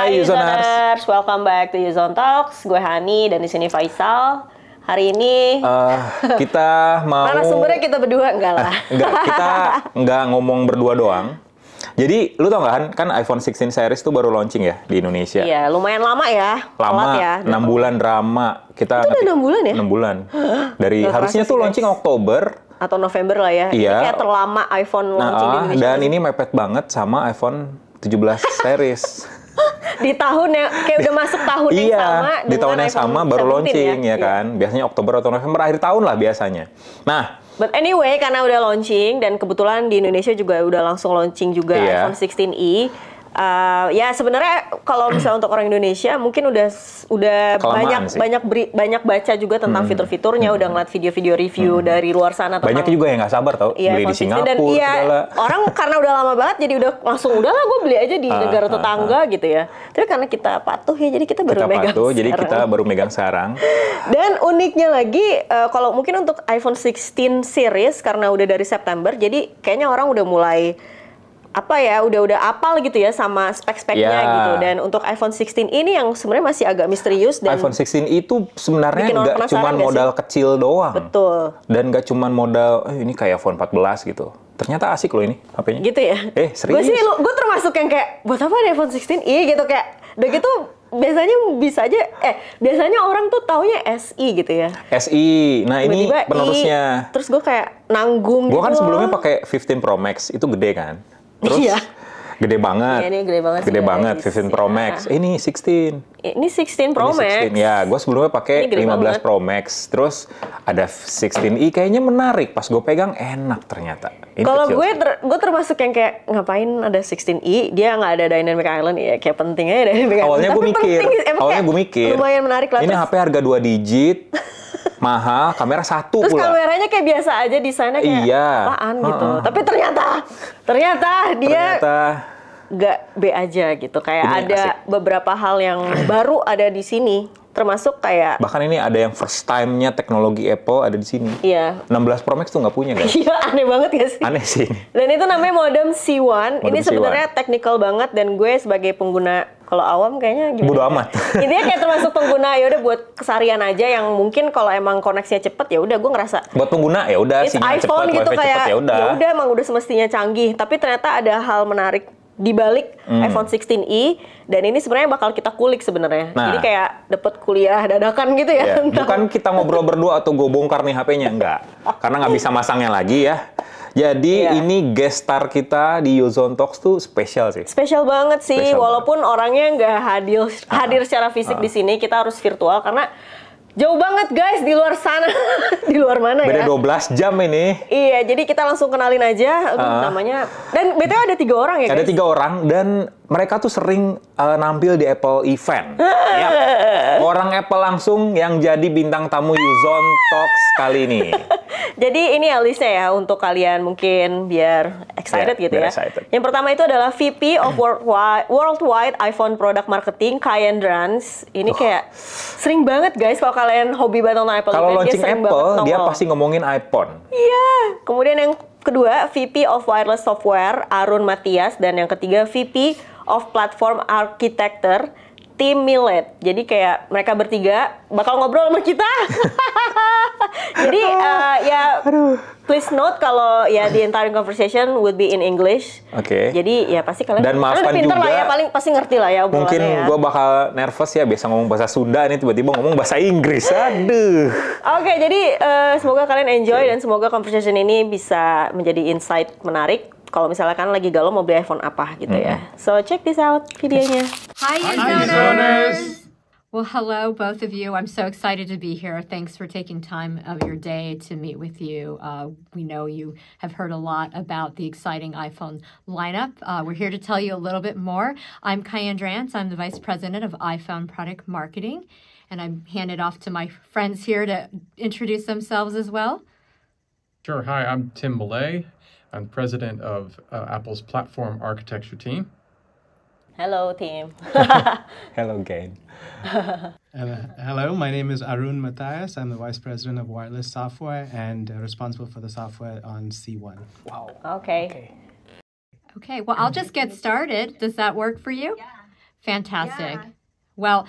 Hai Uzoners, welcome back to Uzone Talks. Gue Hani dan di sini Faisal. Hari ini kita mau narasumbernya kita berdua enggak lah. kita nggak ngomong berdua doang. Jadi lu tau nggak kan iPhone 16 series tuh baru launching ya di Indonesia. Iya, lumayan lama ya. Lama, ya. 6 bulan drama. Kita itu udah 6 bulan ya? 6 bulan. Dari harusnya tuh launching Oktober atau November lah ya. Iya. Ini kayak terlama iPhone launching di Indonesia. Dan ini mepet banget sama iPhone 17 series. Di tahun yang kayak udah masuk tahun yang sama di tahun yang sama baru launching ya kan. Biasanya Oktober atau November, akhir tahun lah biasanya. Nah, but anyway, karena udah launching dan kebetulan di Indonesia juga udah langsung launching juga iPhone 16e. Ya sebenarnya kalau misalnya untuk orang Indonesia mungkin udah Kelamaan banyak baca juga tentang fitur-fiturnya, udah ngeliat video-video review dari luar sana tentang banyak juga yang nggak sabar tau beli di Singapura dan orang karena udah lama banget jadi udah langsung udahlah gue beli aja di negara tetangga gitu ya. Tapi karena kita patuh ya jadi kita baru megang sekarang. Jadi kita baru megang sekarang. Dan uniknya lagi kalau mungkin untuk iPhone 16 series karena udah dari September jadi kayaknya orang udah mulai udah apal gitu ya sama spek-speknya gitu. Dan untuk iPhone 16 ini yang sebenarnya masih agak misterius dan iPhone 16 itu sebenarnya nggak cuma modal kecil doang. Betul. Dan nggak cuma modal ini kayak iPhone 14 gitu. Ternyata asik loh ini HP-nya. Gitu ya? Serius? Gue termasuk yang kayak buat apa ada iPhone 16i gitu kayak udah gitu biasanya bisa aja biasanya orang tuh taunya SI gitu ya. SI. Nah, ini penerusnya. Terus gue kayak nanggung gitu. Gue kan sebelumnya pakai 15 Pro Max, itu gede kan. Terus gede banget. Iya, ini gede banget 15 Pro Max. Ini 16. Ini 16 Pro Max. Ya, gue sebelumnya pakai 15 Pro Max. Terus ada 16i kayaknya menarik. Pas gue pegang enak ternyata. Kalau gue termasuk yang kayak ngapain ada 16i, dia nggak ada Dynamic Island ya kayak penting aja Dynamic Island. Awalnya gue mikir. Lumayan menarik lah. Ini HP harga 2 digit. Mahal, kamera 1 pula. Terus kameranya kayak biasa aja, desainnya kayak apaan gitu. Tapi ternyata dia nggak B aja gitu. Kayak ini ada beberapa hal yang baru ada di sini. Termasuk kayak bahkan ini ada yang first time-nya teknologi Apple ada di sini. Iya. 16 Pro Max tuh nggak punya guys. Iya, aneh banget gak sih? Aneh sih. Dan itu namanya modem C1. Ini sebenarnya technical banget dan gue sebagai pengguna kalau awam kayaknya gimana? Bodo amat. Intinya kayak termasuk pengguna ya udah buat keseharian aja yang mungkin kalau emang koneksinya cepet ya udah gue ngerasa buat pengguna ya udah sinyal iPhone cepet, gitu kayak ya udah emang udah semestinya canggih. Tapi ternyata ada hal menarik di balik iPhone 16i dan ini sebenarnya bakal kita kulik sebenarnya. Jadi kayak dapet kuliah dadakan gitu ya. Bukan kita ngobrol berdua atau gue bongkar nih HP-nya, enggak. Karena nggak bisa masangnya lagi ya. Jadi ini guest star kita di Uzone Talks tuh spesial sih. Spesial banget sih, walaupun orangnya nggak hadir secara fisik di sini, kita harus virtual karena jauh banget guys di luar sana. Di luar mana beda ya? Beda 12 jam ini. Iya, jadi kita langsung kenalin aja namanya. Dan BTW ada 3 orang ya guys? Ada 3 orang dan mereka tuh sering nampil di Apple event. Orang Apple langsung yang jadi bintang tamu Uzone Talks kali ini. Jadi ini ya listnya ya untuk kalian mungkin biar excited gitu ya. Excited. Yang pertama itu adalah VP of Worldwide iPhone Product Marketing, Kaiann Drance. Ini kayak sering banget guys kalau kalian hobi banget nonton Apple. Kalau launching Apple, dia pasti ngomongin iPhone. Iya. Kemudian yang kedua, VP of Wireless Software, Arun Mathias. Dan yang ketiga, VP of Platform Architecture, tim Millet. Jadi kayak mereka bertiga bakal ngobrol sama kita. Jadi please note kalau ya the entire conversation would be in English. Oke. Jadi ya pasti kalian dan maafkan pinter juga lah ya, paling pasti ngerti lah ya obrolannya. Mungkin gue bakal nervous ya, biasa ngomong bahasa Sunda nih tiba-tiba ngomong bahasa Inggris. Aduh. Oke, jadi semoga kalian enjoy dan semoga conversation ini bisa menjadi insight menarik. Kalau misalnya kan lagi galau mau beli iPhone apa gitu ya. So check this out videonya. Hi Uzoners! Well, hello both of you. I'm so excited to be here. Thanks for taking time of your day to meet with you. We know you have heard a lot about the exciting iPhone lineup. We're here to tell you a little bit more. I'm Kaiann Drance. I'm the Vice President of iPhone Product Marketing. And I'm handed off to my friends here to introduce themselves as well. Sure. Hi, I'm Tim Millet. I'm president of Apple's platform architecture team. Hello, team. Hello, gang. Hello, my name is Arun Mathias. I'm the vice president of wireless software and responsible for the software on C1. Wow. Okay. Okay, well, I'll just get started. Does that work for you? Yeah. Fantastic. Yeah. Well,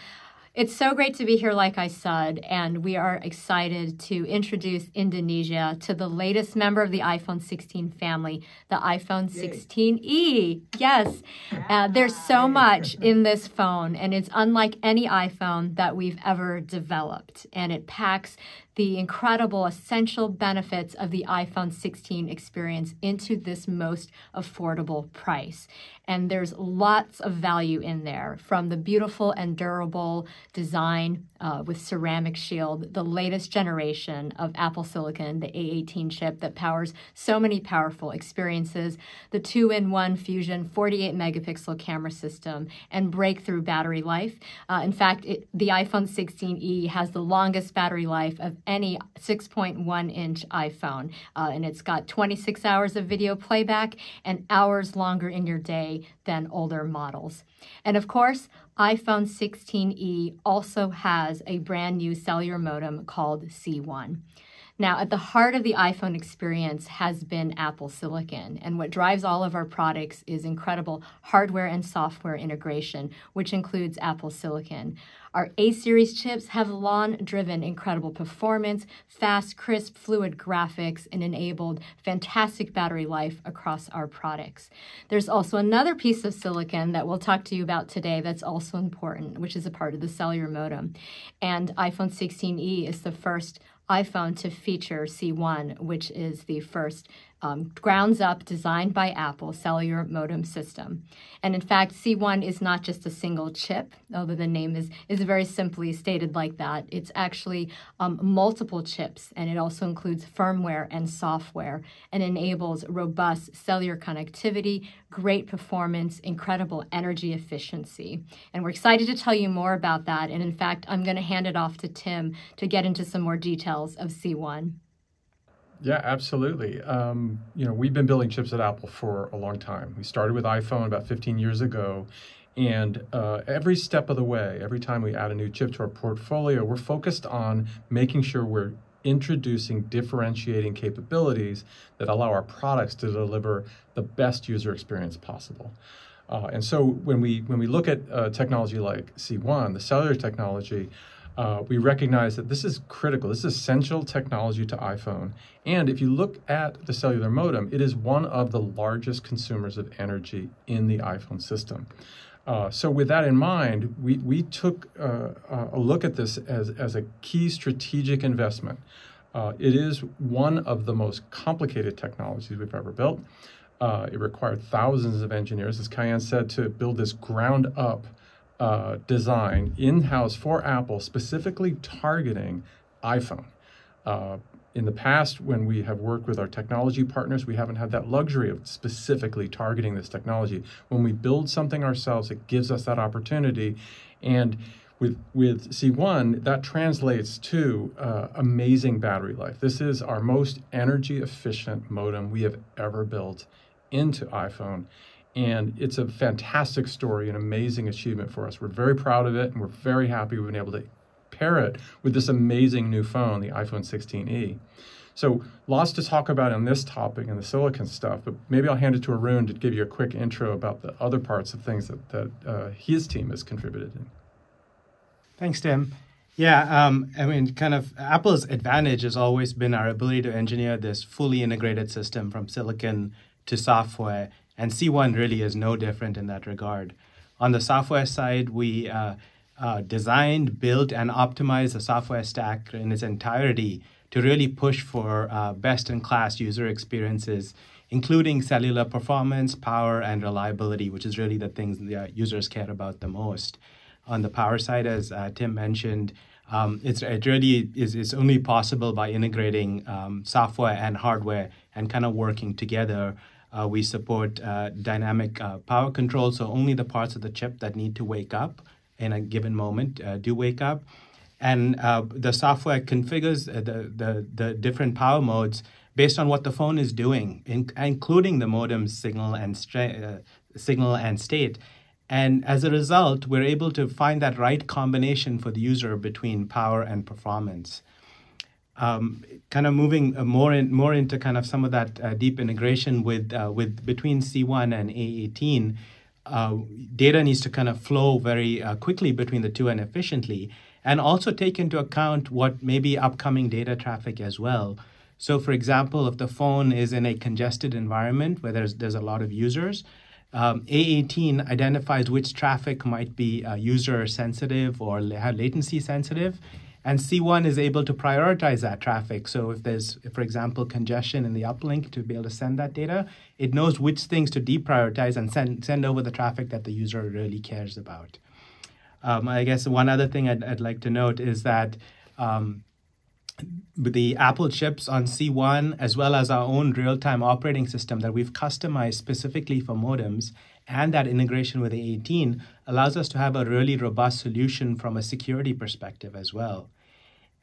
it's so great to be here, like I said, and we are excited to introduce Indonesia to the latest member of the iPhone 16 family, the iPhone 16e. Yes, there's so much in this phone, and it's unlike any iPhone that we've ever developed, and it packs the incredible essential benefits of the iPhone 16 experience into this most affordable price. And there's lots of value in there, from the beautiful and durable design with ceramic shield, the latest generation of Apple Silicon, the A18 chip that powers so many powerful experiences, the 2-in-1 Fusion 48 megapixel camera system, and breakthrough battery life. In fact, the iPhone 16e has the longest battery life of any 6.1-inch iPhone, and it's got 26 hours of video playback and hours longer in your day than older models. And of course, iPhone 16e also has a brand new cellular modem called C1. Now, at the heart of the iPhone experience has been Apple Silicon, and what drives all of our products is incredible hardware and software integration, which includes Apple Silicon. Our A-series chips have long driven incredible performance, fast, crisp, fluid graphics, and enabled fantastic battery life across our products. There's also another piece of silicon that we'll talk to you about today that's also important, which is a part of the cellular modem. And iPhone 16e is the first iPhone to feature C1, which is the first grounds-up, designed by Apple cellular modem system. And in fact, C1 is not just a single chip, although the name is very simply stated like that. It's actually multiple chips, and it also includes firmware and software, and enables robust cellular connectivity, great performance, incredible energy efficiency. And we're excited to tell you more about that. And in fact, I'm going to hand it off to Tim to get into some more details of C1. Yeah, absolutely. We've been building chips at Apple for a long time. We started with iPhone about 15 years ago, and every step of the way, every time we add a new chip to our portfolio, we're focused on making sure we're introducing differentiating capabilities that allow our products to deliver the best user experience possible. And so when we look at technology like C1, the cellular technology, we recognize that this is critical. This is essential technology to iPhone. And if you look at the cellular modem, it is one of the largest consumers of energy in the iPhone system. So with that in mind, we took a look at this as a key strategic investment. It is one of the most complicated technologies we've ever built. It required thousands of engineers, as Kaiann said, to build this ground-up design in-house for Apple, specifically targeting iPhone. In the past, when we have worked with our technology partners, we haven't had that luxury of specifically targeting this technology. When we build something ourselves, it gives us that opportunity. And with C1, that translates to amazing battery life. This is our most energy efficient modem we have ever built into iPhone. And it's a fantastic story, an amazing achievement for us. We're very proud of it, and we're very happy we've been able to pair it with this amazing new phone, the iPhone 16e. So lots to talk about on this topic and the silicon stuff, but maybe I'll hand it to Arun to give you a quick intro about the other parts of things that his team has contributed in. Thanks, Tim. Yeah, Apple's advantage has always been our ability to engineer this fully integrated system from silicon to software, and C1 really is no different in that regard. On the software side, we designed, built, and optimized the software stack in its entirety to really push for best-in-class user experiences, including cellular performance, power, and reliability, which is really the things the users care about the most. On the power side, as Tim mentioned, it really is only possible by integrating software and hardware and kind of working together. We support dynamic power control, so only the parts of the chip that need to wake up in a given moment do wake up. And the software configures the different power modes based on what the phone is doing, including the modem's signal and state. And as a result, we're able to find that right combination for the user between power and performance. Kind of moving more into kind of some of that deep integration with between C1 and A18. data needs to kind of flow very quickly between the two and efficiently, and also take into account what may be upcoming data traffic as well. So, for example, if the phone is in a congested environment where there's a lot of users, A18 identifies which traffic might be user sensitive or latency sensitive, and C1 is able to prioritize that traffic. So if there's, for example, congestion in the uplink to be able to send that data, it knows which things to deprioritize and send over the traffic that the user really cares about. I guess one other thing I'd like to note is that the Apple chips on C1, as well as our own real-time operating system that we've customized specifically for modems, and that integration with A18 allows us to have a really robust solution from a security perspective as well.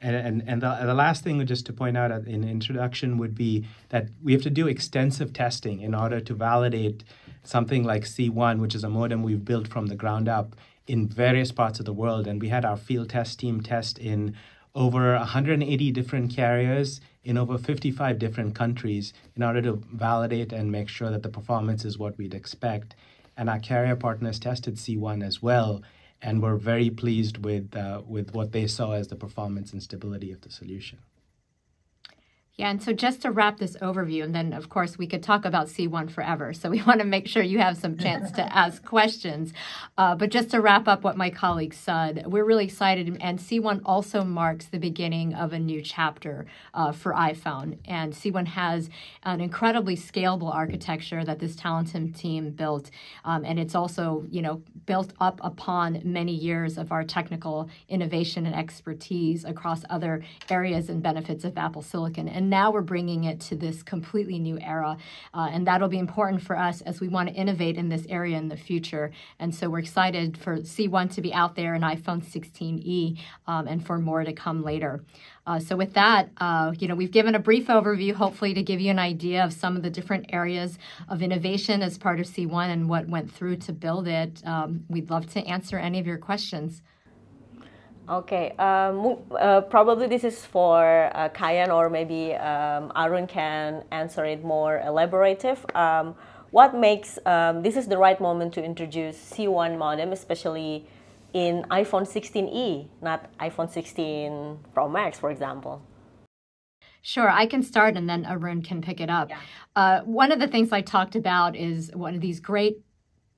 And the last thing, just to point out in introduction, would be that we have to do extensive testing in order to validate something like C1, which is a modem we've built from the ground up in various parts of the world. And we had our field test team test in over 180 different carriers in over 55 different countries in order to validate and make sure that the performance is what we'd expect. And our carrier partners tested C1 as well, and were very pleased with what they saw as the performance and stability of the solution. Yeah, and so just to wrap this overview, and then, of course, we could talk about C1 forever, so we want to make sure you have some chance to ask questions. But just to wrap up what my colleague said, we're really excited, and C1 also marks the beginning of a new chapter for iPhone. And C1 has an incredibly scalable architecture that this talented team built, and it's also, built up upon many years of our technical innovation and expertise across other areas and benefits of Apple Silicon. And now we're bringing it to this completely new era. And that'll be important for us as we want to innovate in this area in the future. And so we're excited for C1 to be out there in iPhone 16e and for more to come later. So with that, we've given a brief overview, hopefully to give you an idea of some of the different areas of innovation as part of C1 and what went through to build it. We'd love to answer any of your questions. Okay, probably this is for Kaiann, or maybe Arun can answer it more elaborative. What makes this is the right moment to introduce C1 modem, especially in iPhone 16e, not iPhone 16 Pro Max, for example? Sure, I can start and then Arun can pick it up. Yeah. One of the things I talked about is one of these great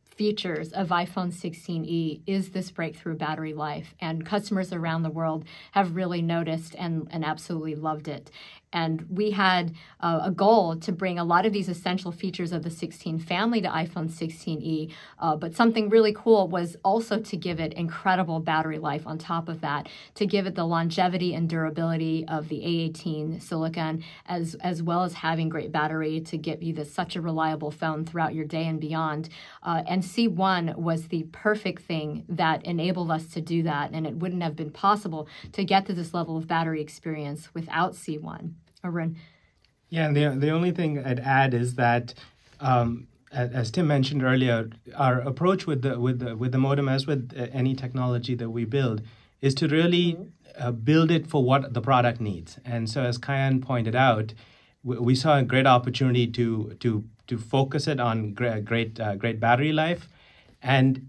features of iPhone 16e is this breakthrough battery life, and customers around the world have really noticed and absolutely loved it. And we had a goal to bring a lot of these essential features of the 16 family to iPhone 16e, but something really cool was also to give it incredible battery life on top of that, to give it the longevity and durability of the A18 silicon, as well as having great battery to give you such a reliable phone throughout your day and beyond. And C1 was the perfect thing that enabled us to do that, and it wouldn't have been possible to get to this level of battery experience without C1. Arun. Yeah, and the only thing I'd add is that, as Tim mentioned earlier, our approach with the modem, as with any technology that we build, is to really build it for what the product needs. And so, as Kaiann pointed out, we saw a great opportunity to focus it on great battery life, and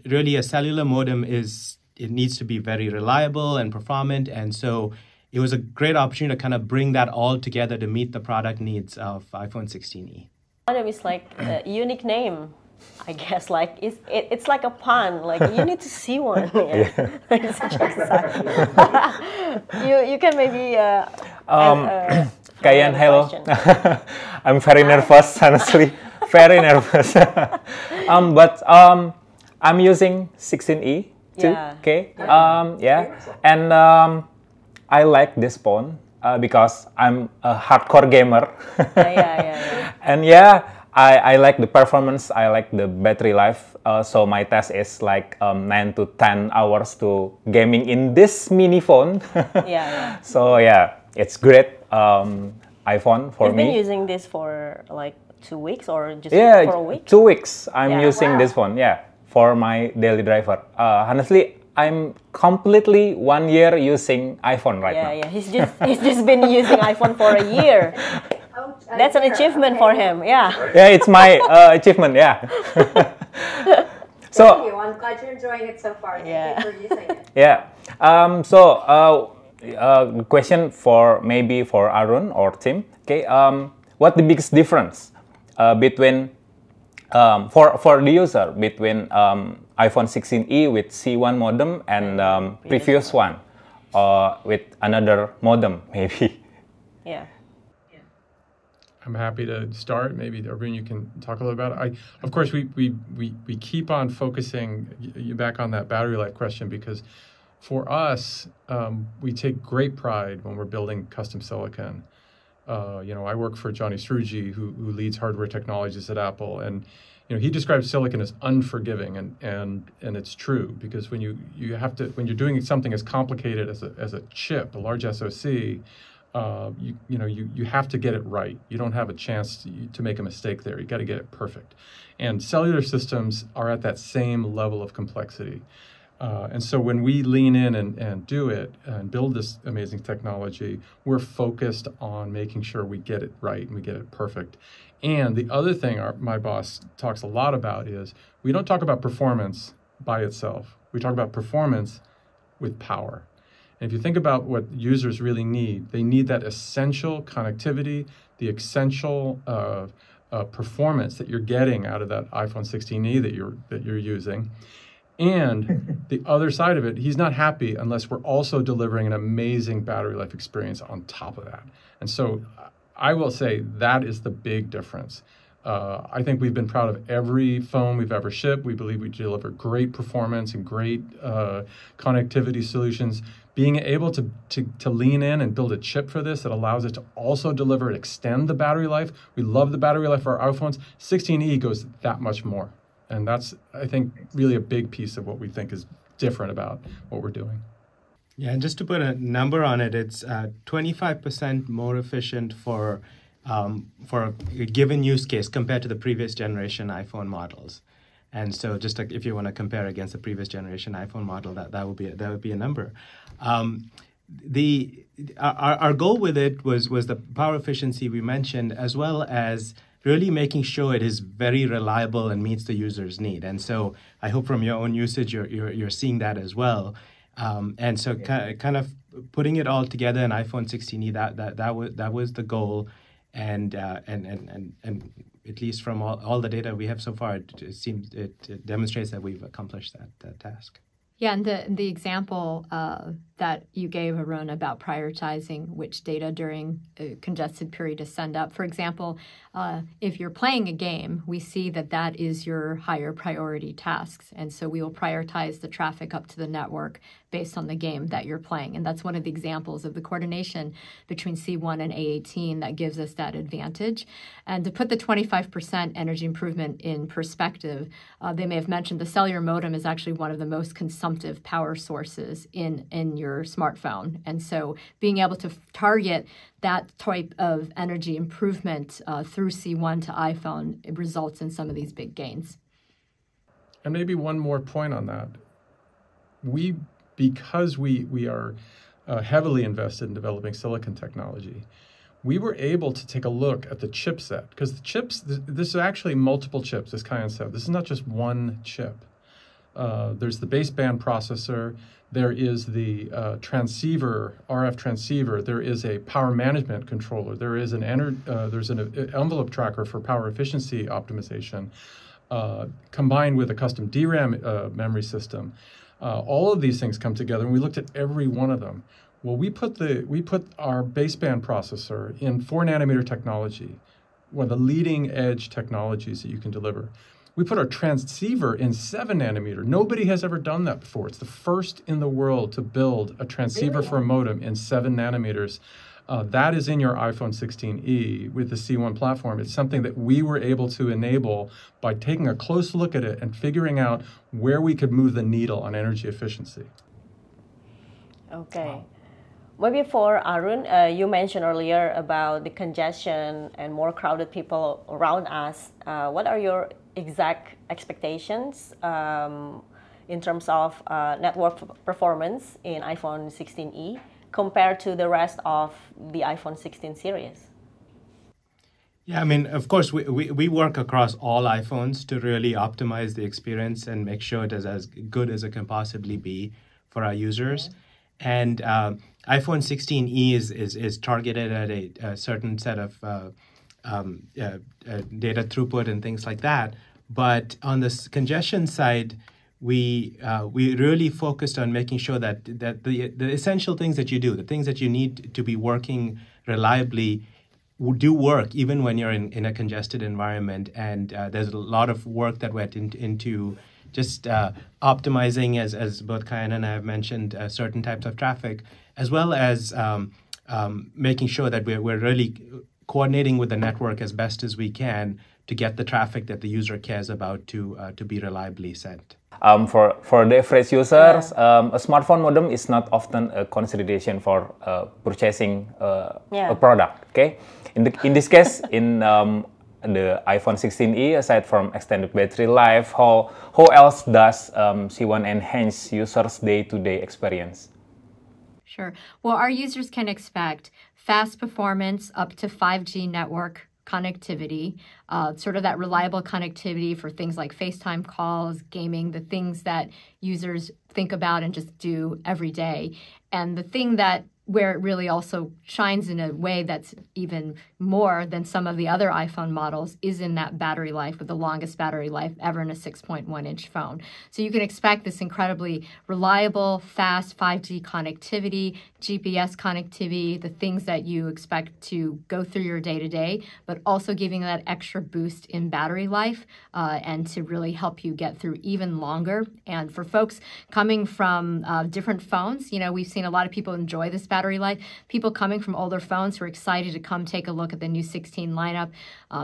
really a cellular modem it needs to be very reliable and performant, and so it was a great opportunity to kind of bring that all together to meet the product needs of iPhone 16e. Modem is like a unique name, I guess. Like it's like a pun. Like you need to see one. Yeah. It's such you can maybe. Kaiann, hello. I'm very nervous, honestly. Very nervous. But I'm using 16e too. Yeah. Okay. And I like this phone because I'm a hardcore gamer. And I like the performance, I like the battery life. So my test is like 9 to 10 hours to gaming in this mini phone. So it's great iPhone for me. You've been using this for like 2 weeks or just for a week? 2 weeks I'm using this phone, for my daily driver. Honestly, I'm completely 1 year using iPhone right now. Yeah, he's just been using iPhone for a year. That's an achievement for him. Yeah, it's my achievement. So Thank you. I'm glad you're enjoying it so far. Thank you for using it. yeah. Question for maybe for Arun or Tim. Okay. What the biggest difference between for the user between iPhone 16e with C1 modem and previous one with another modem maybe? Yeah. I'm happy to start. Maybe Arun, you can talk a little about it. Of course, we keep on focusing you back on that battery life question because for us, we take great pride when we're building custom silicon. I work for Johnny Sruji, who leads hardware technologies at Apple, and he describes silicon as unforgiving, and it's true because when you're doing something as complicated as a chip, a large SoC. You have to get it right. You don't have a chance to make a mistake there. You got to get it perfect. And cellular systems are at that same level of complexity. And so when we lean in and do it and build this amazing technology, we're focused on making sure we get it right and we get it perfect. And the other thing my boss talks a lot about is we don't talk about performance by itself. We talk about performance with power. And if you think about what users really need, they need that essential connectivity, the essential performance that you're getting out of that iPhone 16e that you're using. And the other side of it, he's not happy unless we're also delivering an amazing battery life experience on top of that. And so I will say that is the big difference. I think we've been proud of every phone we've ever shipped. We believe we deliver great performance and great connectivity solutions. Being able to lean in and build a chip for this that allows it to also deliver and extend the battery life. We love the battery life for our iPhones. 16e goes that much more. And that's, I think, really a big piece of what we think is different about what we're doing. Yeah, and just to put a number on it, it's 25% more efficient for a given use case compared to the previous generation iPhone models. And so just like if you want to compare against the previous generation iPhone model, that would be a number. Our goal with it was the power efficiency we mentioned, as well as really making sure it is very reliable and meets the user's need. And so I hope from your own usage, you're seeing that as well. And so kind of putting it all together in iPhone 16e, that was the goal. And at least from all the data we have so far, it demonstrates that we've accomplished that task. Yeah, and the example that you gave, Arun, about prioritizing which data during a congested period to send up. For example, if you're playing a game, we see that is your higher priority tasks. And so we will prioritize the traffic up to the network based on the game that you're playing. And that's one of the examples of the coordination between C1 and A18 that gives us that advantage. And to put the 25% energy improvement in perspective, they may have mentioned the cellular modem is actually one of the most consumptive power sources in your smartphone. And so being able to target that type of energy improvement through C1 to iPhone, it results in some of these big gains. And maybe one more point on that. Because we are heavily invested in developing silicon technology, we were able to take a look at the chipset, because the chips, this is actually multiple chips, as Kaiann said. This is not just one chip. There's the baseband processor, there is the transceiver, RF transceiver, there is a power management controller, there's an envelope tracker for power efficiency optimization, combined with a custom DRAM memory system. All of these things come together, and we looked at every one of them. Well, we put our baseband processor in 4-nanometer technology, one of the leading edge technologies that you can deliver. We put our transceiver in 7-nanometer. Nobody has ever done that before. It's the first in the world to build a transceiver for a modem in 7 nanometers. That is in your iPhone 16e with the C1 platform. It's something that we were able to enable by taking a close look at it and figuring out where we could move the needle on energy efficiency. Okay. Wow. Maybe for Arun, you mentioned earlier about the congestion and more crowded people around us. What are your exact expectations in terms of network performance in iPhone 16e compared to the rest of the iPhone 16 series? Yeah, I mean, of course, we work across all iPhones to really optimize the experience and make sure it is as good as it can possibly be for our users. And iPhone 16e is targeted at a certain set of data throughput and things like that. But on the congestion side, we really focused on making sure that the essential things that you do, the things that you need to be working reliably, do work even when you're in a congested environment. And there's a lot of work that went into just optimizing, as both Kaiann and I have mentioned, certain types of traffic, as well as making sure that we're really coordinating with the network as best as we can to get the traffic that the user cares about to be reliably sent. For the average users, a smartphone modem is not often a consideration for purchasing a product. Okay, in this case, in the iPhone 16e, aside from extended battery life, how else does C1 enhance users' day-to-day experience? Sure. Well, our users can expect fast performance up to 5G network connectivity, sort of that reliable connectivity for things like FaceTime calls, gaming, the things that users think about and just do every day. And the thing that where it really also shines in a way that's even more than some of the other iPhone models is in that battery life, with the longest battery life ever in a 6.1-inch phone. So you can expect this incredibly reliable, fast 5G connectivity, GPS connectivity, the things that you expect to go through your day-to-day, but also giving that extra boost in battery life and to really help you get through even longer. And for folks coming from different phones, you know, we've seen a lot of people enjoy this battery life. People coming from older phones who are excited to come take a look at the new 16 lineup.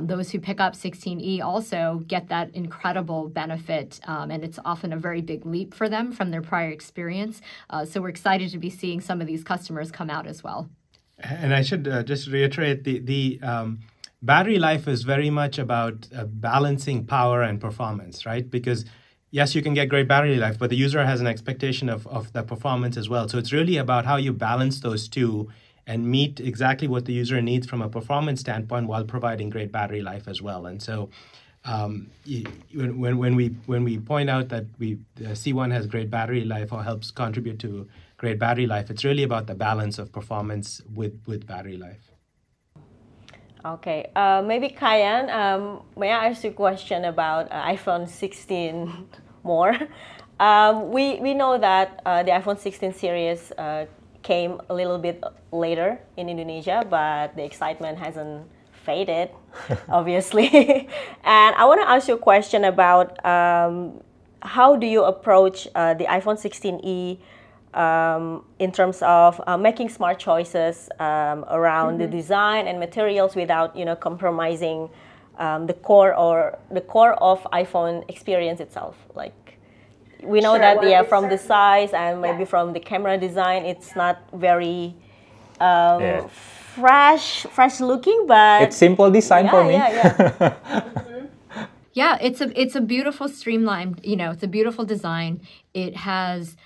Those who pick up 16e also get that incredible benefit, and it's often a very big leap for them from their prior experience. So we're excited to be seeing some of these customers come out as well. And I should just reiterate, the battery life is very much about balancing power and performance, right? Because yes, you can get great battery life, but the user has an expectation of the performance as well. So it's really about how you balance those two and meet exactly what the user needs from a performance standpoint while providing great battery life as well. And so when we point out that C1 has great battery life or helps contribute to great battery life, it's really about the balance of performance with battery life. Okay, maybe Kaiann, may I ask you a question about iPhone 16 more? We know that the iPhone 16 series came a little bit later in Indonesia, but the excitement hasn't faded, obviously. And I want to ask you a question about how do you approach the iPhone 16e in terms of making smart choices around the design and materials without, you know, compromising the core of iPhone experience itself. Like, we know that from the size and maybe from the camera design, it's not very fresh looking, but it's simple design for me. Yeah, it's a beautiful streamlined, you know, it's a beautiful design. It has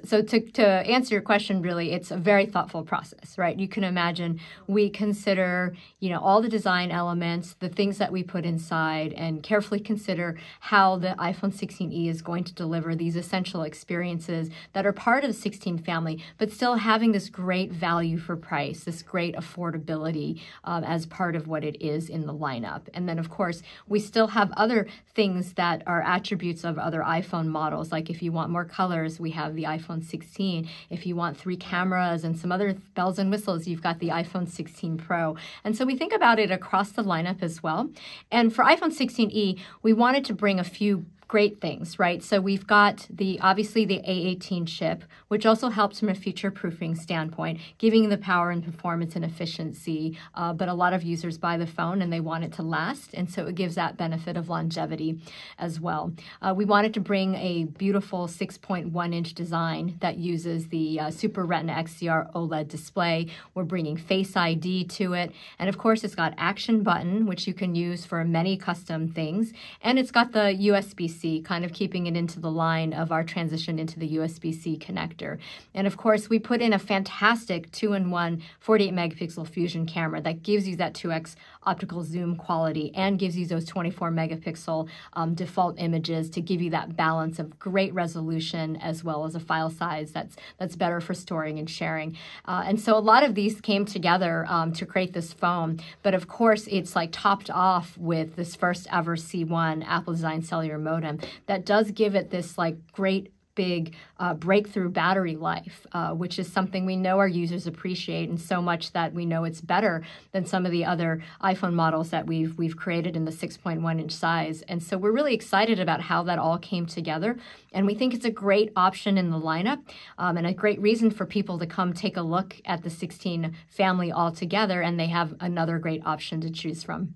so to answer your question, really, it's a very thoughtful process, right? You can imagine we consider, you know, all the design elements, the things that we put inside, and carefully consider how the iPhone 16e is going to deliver these essential experiences that are part of the 16 family, but still having this great value for price, this great affordability as part of what it is in the lineup. And then, of course, we still have other things that are attributes of other iPhone models, like if you want more colors, we have the iPhone 16. If you want 3 cameras and some other bells and whistles, you've got the iPhone 16 Pro. And so we think about it across the lineup as well. And for iPhone 16e, we wanted to bring a few great things, right? So we've got obviously the A18 chip, which also helps from a future-proofing standpoint, giving the power and performance and efficiency, but a lot of users buy the phone and they want it to last, and so it gives that benefit of longevity as well. We wanted to bring a beautiful 6.1-inch design that uses the Super Retina XDR OLED display. We're bringing Face ID to it, and of course it's got Action button, which you can use for many custom things, and it's got the USB-C, kind of keeping it into the line of our transition into the USB-C connector. And of course, we put in a fantastic 2-in-1 48 megapixel fusion camera that gives you that 2x optical zoom quality and gives you those 24 megapixel default images to give you that balance of great resolution as well as a file size that's better for storing and sharing. And so a lot of these came together to create this phone. But of course, it's like topped off with this first ever C1 Apple Design cellular modem that does give it this like great big breakthrough battery life, which is something we know our users appreciate, and so much that we know it's better than some of the other iPhone models that we've created in the 6.1-inch size. And so we're really excited about how that all came together, and we think it's a great option in the lineup and a great reason for people to come take a look at the 16 family altogether, and they have another great option to choose from.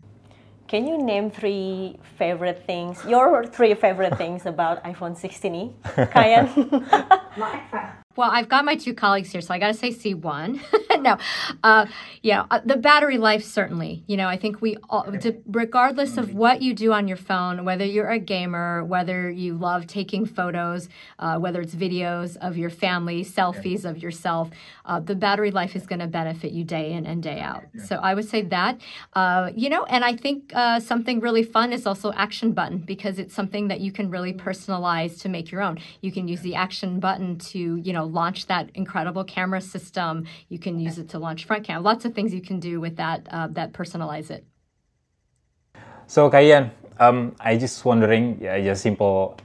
Can you name your three favorite things about iPhone 16e, Kaiann? Well, I've got my two colleagues here, so I got to say C1. No, the battery life, certainly. I think we all, regardless of what you do on your phone, whether you're a gamer, whether you love taking photos, whether it's videos of your family, selfies of yourself, the battery life is going to benefit you day in and day out. So I would say that, and I think something really fun is also action button, because it's something that you can really personalize to make your own. You can use the action button to, launch that incredible camera system. You can use it to launch front camera. Lots of things you can do with that personalize it. So Kaiann, I just wondering, just simple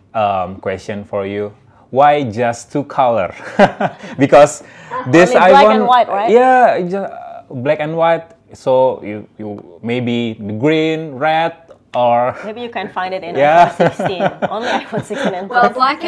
question for you. Why just two color? Because this iPhone, black and white, right? Yeah, just black and white. So you maybe the green, red, or maybe you can find it in iPhone 16. Only iPhone 16 and well, black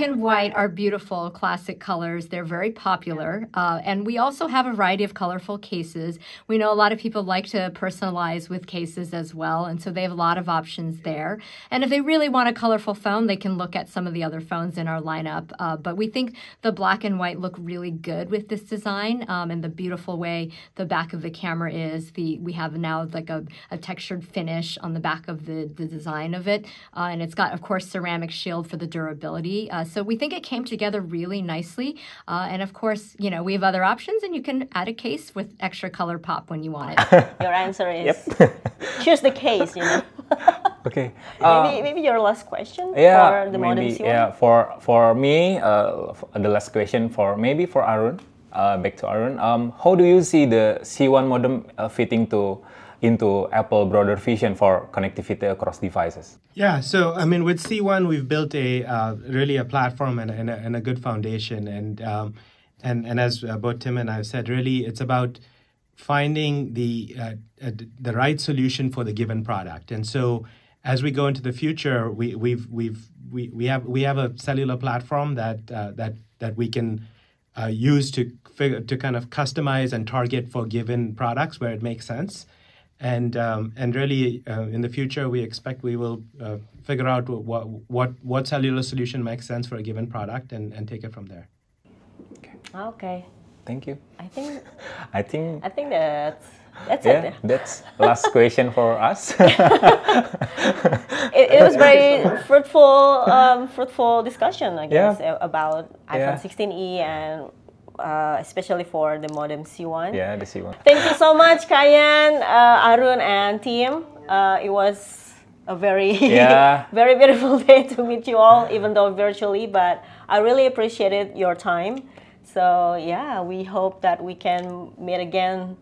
and white are beautiful classic colors. They're very popular, and we also have a variety of colorful cases. We know a lot of people like to personalize with cases as well, and so they have a lot of options there. And if they really want a colorful phone, they can look at some of the other phones in our lineup. But we think the black and white look really good with this design, and the beautiful way the back of the camera is. We have now like a textured finish on the back of the design of it, and it's got, of course, ceramic shield for the durability. So we think it came together really nicely, and of course, we have other options, and you can add a case with extra color pop when you want it. Your answer is choose the case. Okay. Maybe your last question for the modem C1? Yeah, for me, the last question for Arun. Back to Arun. How do you see the C1 modem fitting into Apple broader vision for connectivity across devices? Yeah, so with C1 we've built really a platform and a good foundation, and as both Tim and I have said, really it's about finding the right solution for the given product. And so as we go into the future, we have a cellular platform that we can use to kind of customize and target for given products where it makes sense. And really, in the future, we expect we will figure out what cellular solution makes sense for a given product and take it from there. Okay. Thank you. I think that's it. Yeah, that's last question for us. It was very fruitful discussion, I guess, about iPhone 16e and. Especially for the modem C1. Yeah, the C1. Thank you so much, Kaiann, Arun, and team. It was a very, very beautiful day to meet you all, even though virtually. But I really appreciated your time. So we hope that we can meet again.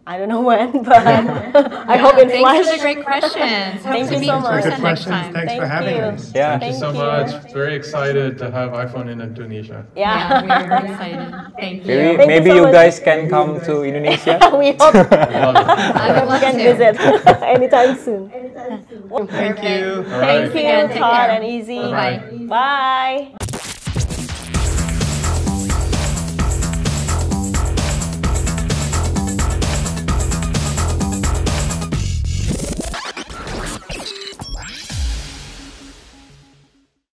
I don't know when, but I hope in flash. Thanks for the great questions. Thank you so much. Good questions. Thanks for having us. Yeah. Thank you so much. Very excited to have iPhone in Indonesia. Yeah, we are very excited. Thank you. Maybe you guys can come to Indonesia. We hope I would love can to visit anytime soon. Thank you. Thank you, Todd and Easy. Bye. Bye.